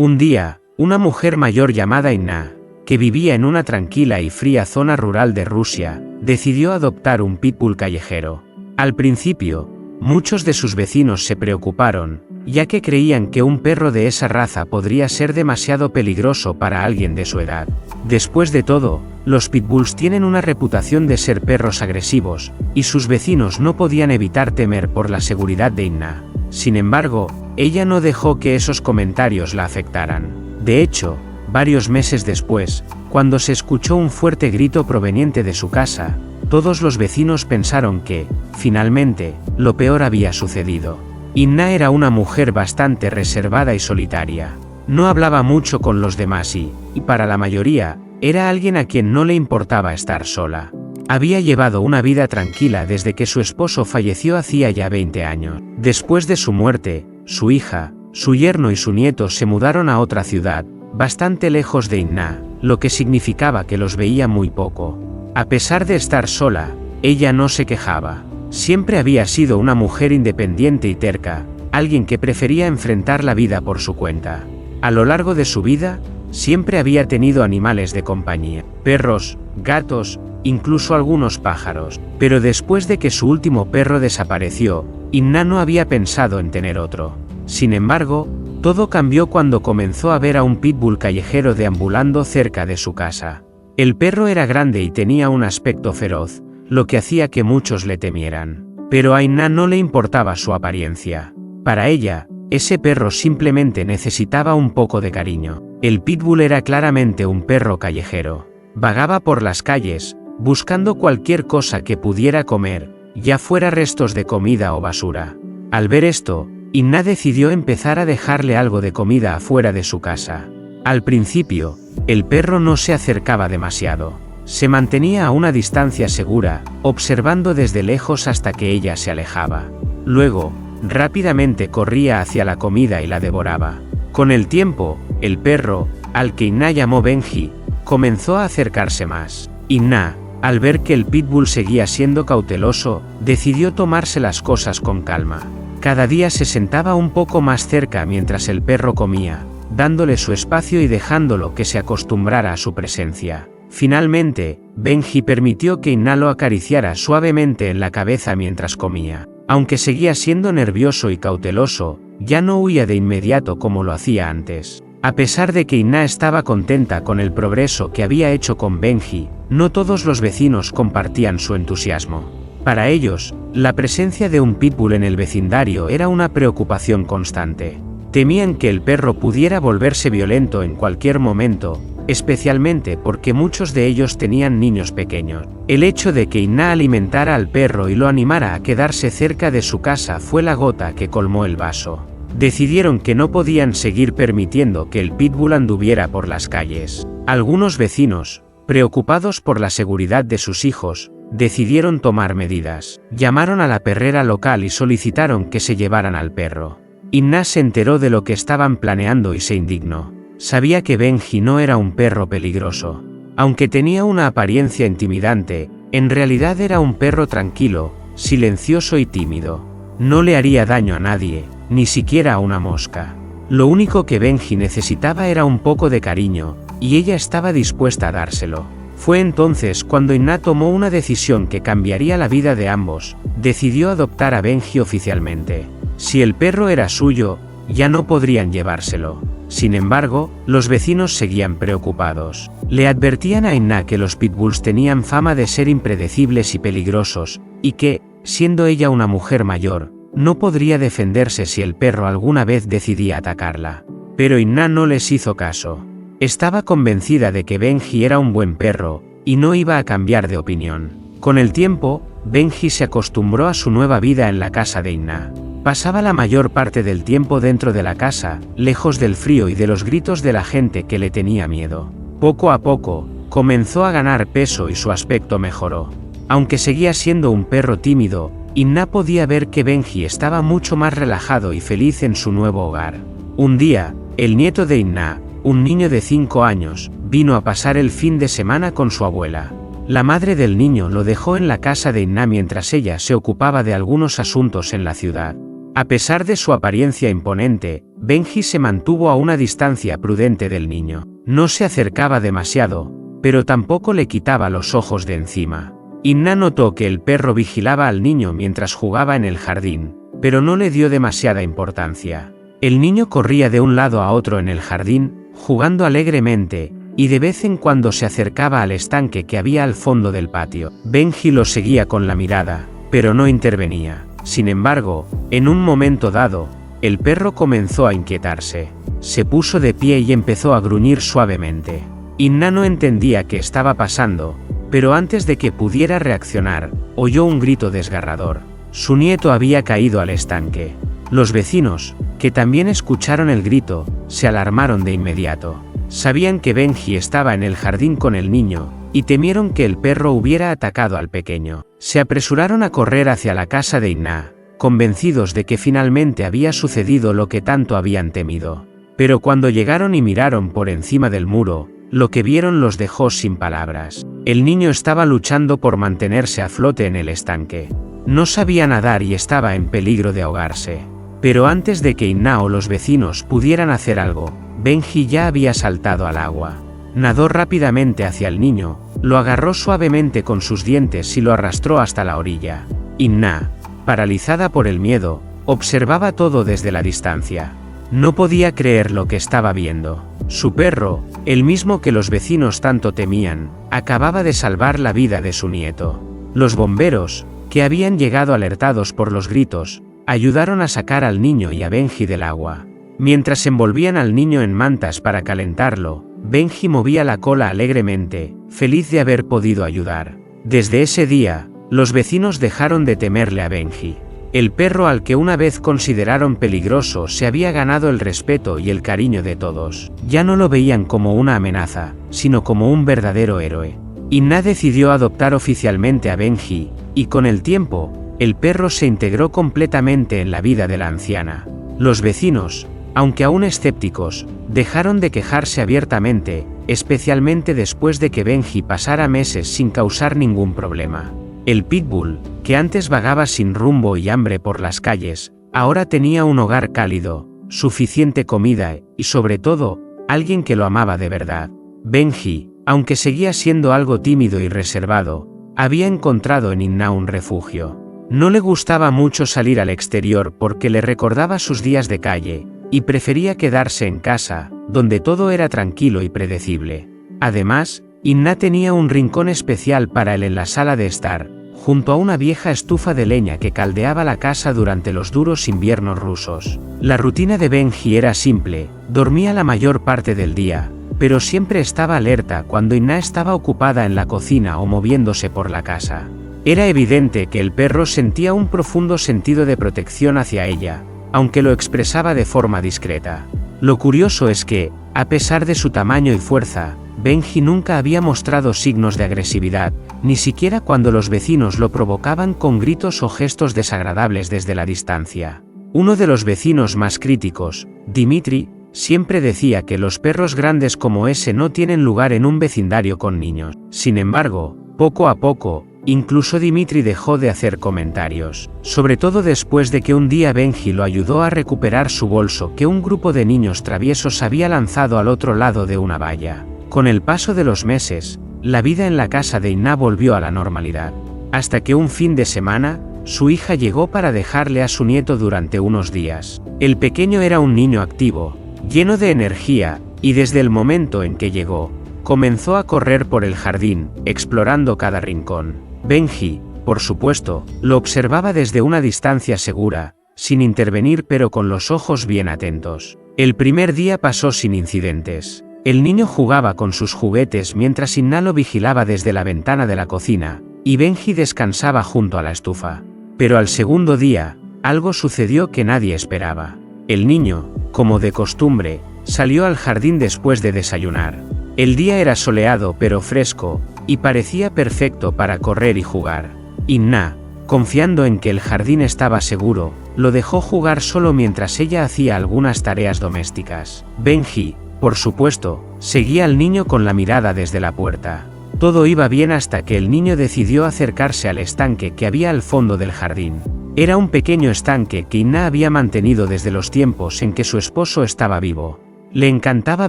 Un día, una mujer mayor llamada Inna, que vivía en una tranquila y fría zona rural de Rusia, decidió adoptar un pitbull callejero. Al principio, muchos de sus vecinos se preocuparon, ya que creían que un perro de esa raza podría ser demasiado peligroso para alguien de su edad. Después de todo, los pitbulls tienen una reputación de ser perros agresivos, y sus vecinos no podían evitar temer por la seguridad de Inna. Sin embargo, ella no dejó que esos comentarios la afectaran. De hecho, varios meses después, cuando se escuchó un fuerte grito proveniente de su casa, todos los vecinos pensaron que, finalmente, lo peor había sucedido. Inna era una mujer bastante reservada y solitaria. No hablaba mucho con los demás y, para la mayoría, era alguien a quien no le importaba estar sola. Había llevado una vida tranquila desde que su esposo falleció hacía ya 20 años. Después de su muerte, su hija, su yerno y su nieto se mudaron a otra ciudad, bastante lejos de Inna, lo que significaba que los veía muy poco. A pesar de estar sola, ella no se quejaba. Siempre había sido una mujer independiente y terca, alguien que prefería enfrentar la vida por su cuenta. A lo largo de su vida, siempre había tenido animales de compañía, perros, gatos, incluso algunos pájaros. Pero después de que su último perro desapareció, Inna no había pensado en tener otro. Sin embargo, todo cambió cuando comenzó a ver a un pitbull callejero deambulando cerca de su casa. El perro era grande y tenía un aspecto feroz, lo que hacía que muchos le temieran. Pero a Inna no le importaba su apariencia. Para ella, ese perro simplemente necesitaba un poco de cariño. El pitbull era claramente un perro callejero. Vagaba por las calles, buscando cualquier cosa que pudiera comer, ya fuera restos de comida o basura. Al ver esto, Inna decidió empezar a dejarle algo de comida afuera de su casa. Al principio, el perro no se acercaba demasiado. Se mantenía a una distancia segura, observando desde lejos hasta que ella se alejaba. Luego, rápidamente corría hacia la comida y la devoraba. Con el tiempo, el perro, al que Inna llamó Benji, comenzó a acercarse más. Inna, al ver que el pitbull seguía siendo cauteloso, decidió tomarse las cosas con calma. Cada día se sentaba un poco más cerca mientras el perro comía, dándole su espacio y dejándolo que se acostumbrara a su presencia. Finalmente, Benji permitió que Inna lo acariciara suavemente en la cabeza mientras comía. Aunque seguía siendo nervioso y cauteloso, ya no huía de inmediato como lo hacía antes. A pesar de que Inna estaba contenta con el progreso que había hecho con Benji, no todos los vecinos compartían su entusiasmo. Para ellos, la presencia de un pitbull en el vecindario era una preocupación constante. Temían que el perro pudiera volverse violento en cualquier momento, especialmente porque muchos de ellos tenían niños pequeños. El hecho de que Inna alimentara al perro y lo animara a quedarse cerca de su casa fue la gota que colmó el vaso. Decidieron que no podían seguir permitiendo que el pitbull anduviera por las calles. Algunos vecinos, preocupados por la seguridad de sus hijos, decidieron tomar medidas. Llamaron a la perrera local y solicitaron que se llevaran al perro. Inna se enteró de lo que estaban planeando y se indignó. Sabía que Benji no era un perro peligroso. Aunque tenía una apariencia intimidante, en realidad era un perro tranquilo, silencioso y tímido. No le haría daño a nadie, ni siquiera a una mosca. Lo único que Benji necesitaba era un poco de cariño, y ella estaba dispuesta a dárselo. Fue entonces cuando Inna tomó una decisión que cambiaría la vida de ambos. Decidió adoptar a Benji oficialmente. Si el perro era suyo, ya no podrían llevárselo. Sin embargo, los vecinos seguían preocupados. Le advertían a Inna que los pitbulls tenían fama de ser impredecibles y peligrosos, y que, siendo ella una mujer mayor, no podría defenderse si el perro alguna vez decidía atacarla. Pero Inna no les hizo caso. Estaba convencida de que Benji era un buen perro, y no iba a cambiar de opinión. Con el tiempo, Benji se acostumbró a su nueva vida en la casa de Inna. Pasaba la mayor parte del tiempo dentro de la casa, lejos del frío y de los gritos de la gente que le tenía miedo. Poco a poco, comenzó a ganar peso y su aspecto mejoró. Aunque seguía siendo un perro tímido, Inna podía ver que Benji estaba mucho más relajado y feliz en su nuevo hogar. Un día, el nieto de Inna, un niño de 5 años, vino a pasar el fin de semana con su abuela. La madre del niño lo dejó en la casa de Inna mientras ella se ocupaba de algunos asuntos en la ciudad. A pesar de su apariencia imponente, Benji se mantuvo a una distancia prudente del niño. No se acercaba demasiado, pero tampoco le quitaba los ojos de encima. Inna notó que el perro vigilaba al niño mientras jugaba en el jardín, pero no le dio demasiada importancia. El niño corría de un lado a otro en el jardín, jugando alegremente, y de vez en cuando se acercaba al estanque que había al fondo del patio. Benji lo seguía con la mirada, pero no intervenía. Sin embargo, en un momento dado, el perro comenzó a inquietarse. Se puso de pie y empezó a gruñir suavemente. Inna no entendía qué estaba pasando, pero antes de que pudiera reaccionar, oyó un grito desgarrador. Su nieto había caído al estanque. Los vecinos, que también escucharon el grito, se alarmaron de inmediato. Sabían que Benji estaba en el jardín con el niño, y temieron que el perro hubiera atacado al pequeño. Se apresuraron a correr hacia la casa de Inna, convencidos de que finalmente había sucedido lo que tanto habían temido. Pero cuando llegaron y miraron por encima del muro, lo que vieron los dejó sin palabras. El niño estaba luchando por mantenerse a flote en el estanque. No sabía nadar y estaba en peligro de ahogarse. Pero antes de que Inna o los vecinos pudieran hacer algo, Benji ya había saltado al agua. Nadó rápidamente hacia el niño, lo agarró suavemente con sus dientes y lo arrastró hasta la orilla. Inna, paralizada por el miedo, observaba todo desde la distancia. No podía creer lo que estaba viendo. Su perro, el mismo que los vecinos tanto temían, acababa de salvar la vida de su nieto. Los bomberos, que habían llegado alertados por los gritos, ayudaron a sacar al niño y a Benji del agua. Mientras envolvían al niño en mantas para calentarlo, Benji movía la cola alegremente, feliz de haber podido ayudar. Desde ese día, los vecinos dejaron de temerle a Benji. El perro al que una vez consideraron peligroso se había ganado el respeto y el cariño de todos. Ya no lo veían como una amenaza, sino como un verdadero héroe. Inna decidió adoptar oficialmente a Benji, y con el tiempo, el perro se integró completamente en la vida de la anciana. Los vecinos, aunque aún escépticos, dejaron de quejarse abiertamente, especialmente después de que Benji pasara meses sin causar ningún problema. El pitbull, que antes vagaba sin rumbo y hambre por las calles, ahora tenía un hogar cálido, suficiente comida y, sobre todo, alguien que lo amaba de verdad. Benji, aunque seguía siendo algo tímido y reservado, había encontrado en Inna un refugio. No le gustaba mucho salir al exterior porque le recordaba sus días de calle, y prefería quedarse en casa, donde todo era tranquilo y predecible. Además, Inna tenía un rincón especial para él en la sala de estar, junto a una vieja estufa de leña que caldeaba la casa durante los duros inviernos rusos. La rutina de Benji era simple, dormía la mayor parte del día, pero siempre estaba alerta cuando Inna estaba ocupada en la cocina o moviéndose por la casa. Era evidente que el perro sentía un profundo sentido de protección hacia ella, aunque lo expresaba de forma discreta. Lo curioso es que, a pesar de su tamaño y fuerza, Benji nunca había mostrado signos de agresividad, ni siquiera cuando los vecinos lo provocaban con gritos o gestos desagradables desde la distancia. Uno de los vecinos más críticos, Dimitri, siempre decía que los perros grandes como ese no tienen lugar en un vecindario con niños. Sin embargo, poco a poco, incluso Dimitri dejó de hacer comentarios, sobre todo después de que un día Benji lo ayudó a recuperar su bolso que un grupo de niños traviesos había lanzado al otro lado de una valla. Con el paso de los meses, la vida en la casa de Inna volvió a la normalidad, hasta que un fin de semana, su hija llegó para dejarle a su nieto durante unos días. El pequeño era un niño activo, lleno de energía, y desde el momento en que llegó, comenzó a correr por el jardín, explorando cada rincón. Benji, por supuesto, lo observaba desde una distancia segura, sin intervenir pero con los ojos bien atentos. El primer día pasó sin incidentes. El niño jugaba con sus juguetes mientras Inna lo vigilaba desde la ventana de la cocina, y Benji descansaba junto a la estufa. Pero al segundo día, algo sucedió que nadie esperaba. El niño, como de costumbre, salió al jardín después de desayunar. El día era soleado pero fresco, y parecía perfecto para correr y jugar. Inna, confiando en que el jardín estaba seguro, lo dejó jugar solo mientras ella hacía algunas tareas domésticas. Benji, por supuesto, seguía al niño con la mirada desde la puerta. Todo iba bien hasta que el niño decidió acercarse al estanque que había al fondo del jardín. Era un pequeño estanque que Inna había mantenido desde los tiempos en que su esposo estaba vivo. Le encantaba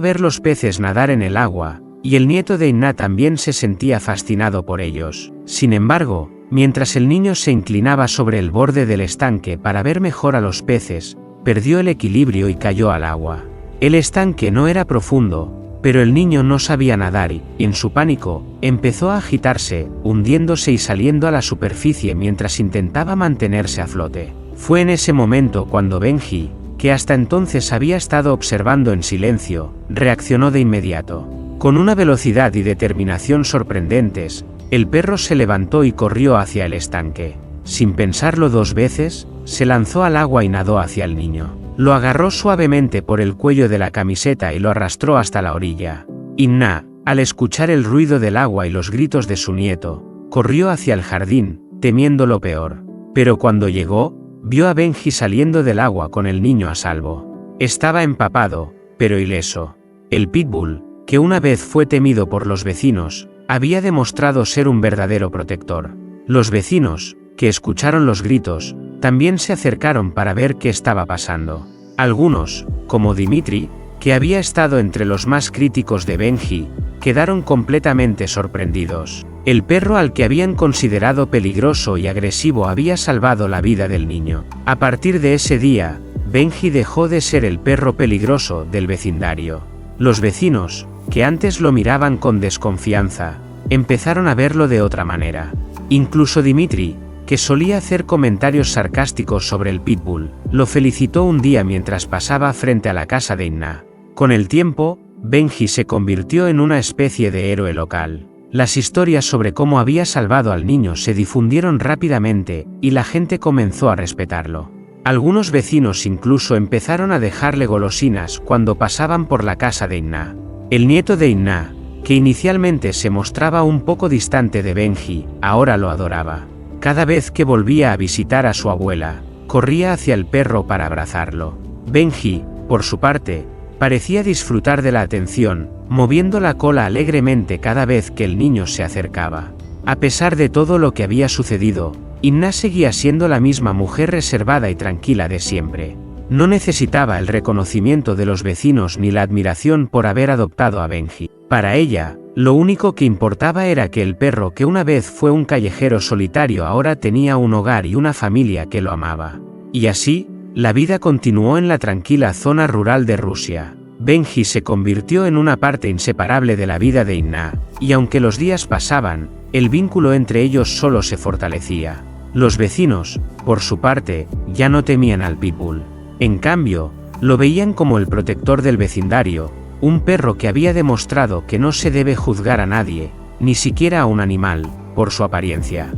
ver los peces nadar en el agua, y el nieto de Inna también se sentía fascinado por ellos. Sin embargo, mientras el niño se inclinaba sobre el borde del estanque para ver mejor a los peces, perdió el equilibrio y cayó al agua. El estanque no era profundo, pero el niño no sabía nadar y, en su pánico, empezó a agitarse, hundiéndose y saliendo a la superficie mientras intentaba mantenerse a flote. Fue en ese momento cuando Benji, que hasta entonces había estado observando en silencio, reaccionó de inmediato. Con una velocidad y determinación sorprendentes, el perro se levantó y corrió hacia el estanque. Sin pensarlo dos veces, se lanzó al agua y nadó hacia el niño. Lo agarró suavemente por el cuello de la camiseta y lo arrastró hasta la orilla. Inna, al escuchar el ruido del agua y los gritos de su nieto, corrió hacia el jardín, temiendo lo peor. Pero cuando llegó, vio a Benji saliendo del agua con el niño a salvo. Estaba empapado, pero ileso. El pitbull, que una vez fue temido por los vecinos, había demostrado ser un verdadero protector. Los vecinos, que escucharon los gritos, también se acercaron para ver qué estaba pasando. Algunos, como Dimitri, que había estado entre los más críticos de Benji, quedaron completamente sorprendidos. El perro al que habían considerado peligroso y agresivo había salvado la vida del niño. A partir de ese día, Benji dejó de ser el perro peligroso del vecindario. Los vecinos, que antes lo miraban con desconfianza, empezaron a verlo de otra manera. Incluso Dimitri, que solía hacer comentarios sarcásticos sobre el pitbull, lo felicitó un día mientras pasaba frente a la casa de Inna. Con el tiempo, Benji se convirtió en una especie de héroe local. Las historias sobre cómo había salvado al niño se difundieron rápidamente, y la gente comenzó a respetarlo. Algunos vecinos incluso empezaron a dejarle golosinas cuando pasaban por la casa de Inna. El nieto de Inna, que inicialmente se mostraba un poco distante de Benji, ahora lo adoraba. Cada vez que volvía a visitar a su abuela, corría hacia el perro para abrazarlo. Benji, por su parte, parecía disfrutar de la atención, moviendo la cola alegremente cada vez que el niño se acercaba. A pesar de todo lo que había sucedido, Inna seguía siendo la misma mujer reservada y tranquila de siempre. No necesitaba el reconocimiento de los vecinos ni la admiración por haber adoptado a Benji. Para ella, lo único que importaba era que el perro que una vez fue un callejero solitario ahora tenía un hogar y una familia que lo amaba. Y así, la vida continuó en la tranquila zona rural de Rusia. Benji se convirtió en una parte inseparable de la vida de Inna, y aunque los días pasaban, el vínculo entre ellos solo se fortalecía. Los vecinos, por su parte, ya no temían al pitbull. En cambio, lo veían como el protector del vecindario, un perro que había demostrado que no se debe juzgar a nadie, ni siquiera a un animal, por su apariencia.